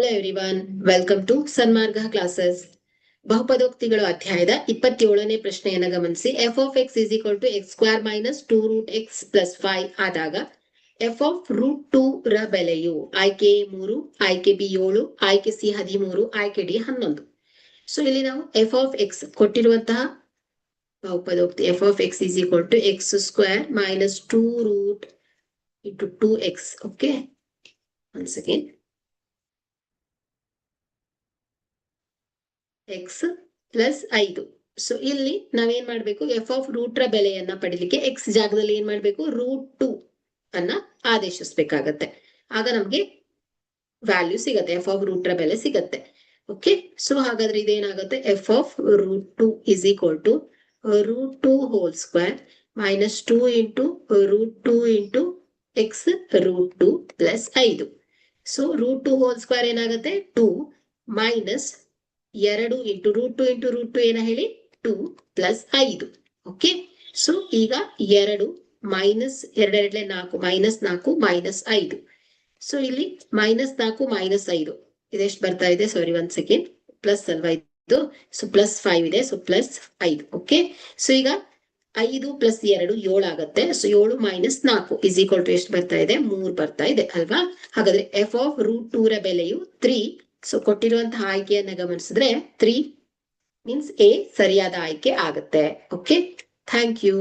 Hello everyone, welcome to Sanmarga classes. ಬಹುಪದೋಕ್ತಿಗಳು ಅಧ್ಯಾಯದ 27ನೇ ಪ್ರಶ್ನೆಯನ್ನ ಗಮನಿಸಿ. f of x is equal to x square minus 2 root x plus 5 ಆದಾಗ f of root 2 ರ ಬೆಲೆಯು ಆಯ್ಕೆ 3, ಆಯ್ಕೆ b 7, ಆಯ್ಕೆ c 13, ಆಯ್ಕೆ d 11. ಸೊ ಇಲ್ಲಿ ನಾವು f of x ಕೊಟ್ಟಿರುವಂತಹ ಬಹುಪದೋಕ್ತಿ f of x is equal to x square minus 2 root into 2x. Okay, once again x plus 5. So ಇಲ್ಲಿ ನಾವೇನ್ ಮಾಡ್ಬೇಕು, ಎಫ್ ಆಫ್ ರೂಟ್ ರ ಬೆಲೆಯನ್ನ ಪಡಿಲಿಕ್ಕೆ ಎಕ್ಸ್ ಜಾಗದಲ್ಲಿ ಏನ್ ಮಾಡ್ಬೇಕು, ರೂಟ್ 2 ಅನ್ನ ಆದೇಶಿಸ್ಬೇಕಾಗತ್ತೆ. ಆಗ ನಮ್ಗೆ ವ್ಯಾಲ್ಯೂ ಸಿಗತ್ತೆ, ಎಫ್ ಆಫ್ ರೂಟ್ ರ ಬೆಲೆ ಸಿಗತ್ತೆ. ಓಕೆ, ಸೊ ಹಾಗಾದ್ರೆ ಇದೇನಾಗುತ್ತೆ, F of root 2 is equal to root 2 whole square minus 2 into root 2 into X root 2 plus 5. So root 2 whole square ಏನಾಗುತ್ತೆ 2 ಮೈನಸ್ 2 ಇಂಟು ರೂಟ್ 2 ಏನ ಹೇಳಿ 2 ಪ್ಲಸ್ 5. ಓಕೆ, ಸೊ ಈಗ 2 minus 2 4 minus 4 minus 5. So ಇಲ್ಲಿ minus 4 minus 5 ಇದೆಷ್ಟು ಬರ್ತಾ ಇದೆ, ಸಾರಿ one second, plus ಅಲ್ವಾ ಇದು, ಸೊ ಪ್ಲಸ್ 5 ಇದೆ, ಸೊ ಪ್ಲಸ್ 5. ಓಕೆ, ಸೊ ಈಗ 5 ಪ್ಲಸ್ 2 7 ಆಗತ್ತೆ. So 7 minus 4 is equal to ಎಷ್ಟು ಬರ್ತಾ ಇದೆ, 3 ಬರ್ತಾ ಇದೆ ಅಲ್ವಾ. ಹಾಗಾದ್ರೆ ಎಫ್ ಆಫ್ ರೂಟ್ 2 ರ ಬೆಲೆಯು 3. ಸೊ ಕೊಟ್ಟಿರುವಂತಹ ಆಯ್ಕೆಯನ್ನ ಗಮನಿಸಿದ್ರೆ 3 ಮೀನ್ಸ್ ಎ ಸರಿಯಾದ ಆಯ್ಕೆ ಆಗುತ್ತೆ. Okay, thank you.